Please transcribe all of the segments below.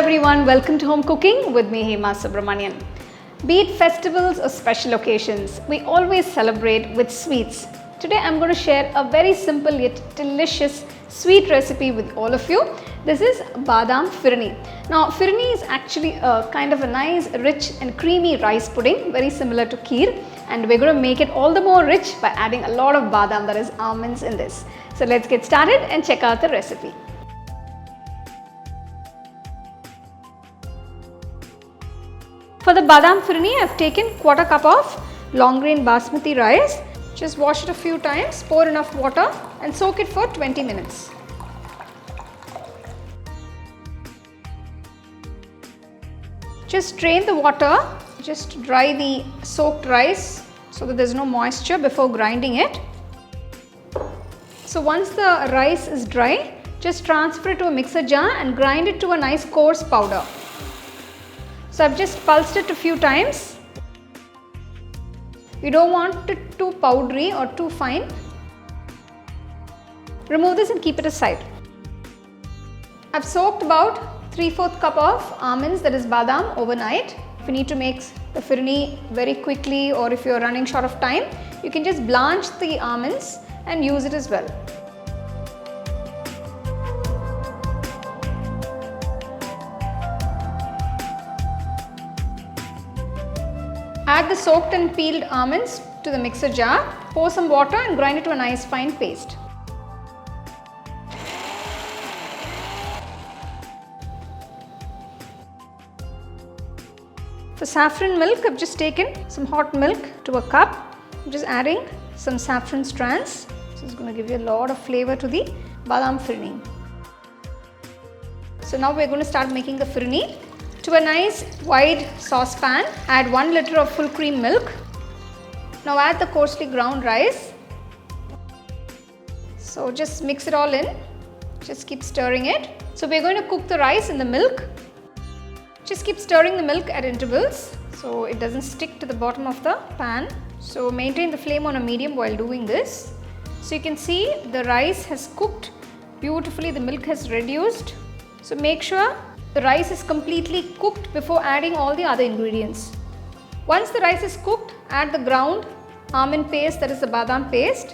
everyone, welcome to Home Cooking with me Hema Subramanian. Be it festivals or special occasions, we always celebrate with sweets. Today I'm going to share a very simple yet delicious sweet recipe with all of you. This is Badam Phirni. Now Phirni is actually a kind of a nice rich and creamy rice pudding, very similar to kheer, and we're going to make it all the more rich by adding a lot of badam, that is almonds, in this. So let's get started and check out the recipe. For the Badam Phirni, I have taken quarter cup of long grain Basmati rice. Just wash it a few times, pour enough water and soak it for 20 minutes. Just drain the water, just dry the soaked rice so that there is no moisture before grinding it. So once the rice is dry, just transfer it to a mixer jar and grind it to a nice coarse powder. So I've just pulsed it a few times. You don't want it too powdery or too fine. Remove this and keep it aside. I've soaked about 3/4 cup of almonds, that is badam, overnight. If you need to make the phirni very quickly or if you're running short of time, you can just blanch the almonds and use it as well. Add the soaked and peeled almonds to the mixer jar, pour some water and grind it to a nice fine paste. For saffron milk, I've just taken some hot milk to a cup. I'm just adding some saffron strands. This is going to give you a lot of flavor to the Badam Phirni. So now we're going to start making the phirni. To a nice wide saucepan, add 1 liter of full cream milk. Now add the coarsely ground rice. So just mix it all in. Just keep stirring it. So we're going to cook the rice in the milk. Just keep stirring the milk at intervals so it doesn't stick to the bottom of the pan. So maintain the flame on a medium while doing this. So you can see the rice has cooked beautifully, the milk has reduced. So make sure the rice is completely cooked before adding all the other ingredients. Once the rice is cooked, add the ground almond paste, that is the badam paste.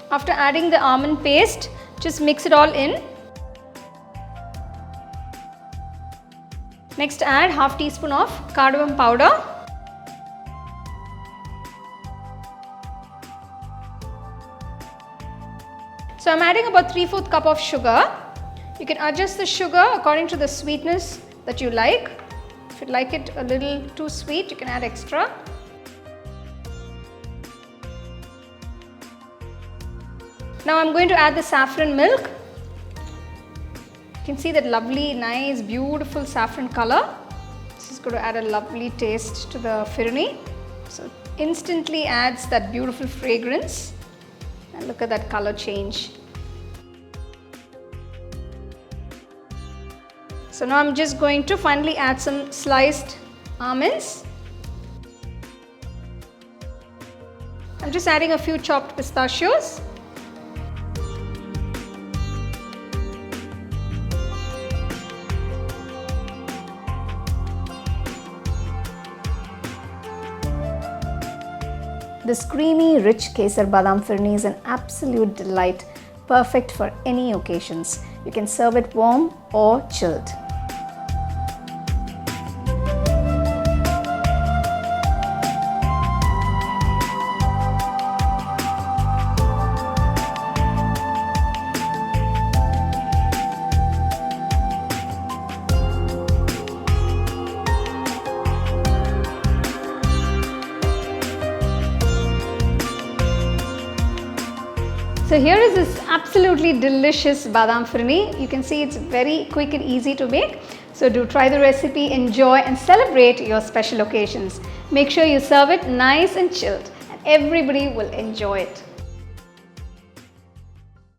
After adding the almond paste, just mix it all in. Next, add half teaspoon of cardamom powder. So I'm adding about 3/4 cup of sugar. You can adjust the sugar according to the sweetness that you like. If you like it a little too sweet, you can add extra. Now I'm going to add the saffron milk. You can see that lovely, nice, beautiful saffron color. This is going to add a lovely taste to the phirni. So instantly adds that beautiful fragrance. And look at that color change. So now I'm just going to finally add some sliced almonds. I'm just adding a few chopped pistachios. This creamy, rich kesar badam phirni is an absolute delight, perfect for any occasions. You can serve it warm or chilled. So here is this absolutely delicious Badam Phirni. You can see it's very quick and easy to make. So do try the recipe, enjoy and celebrate your special occasions. Make sure you serve it nice and chilled and everybody will enjoy it.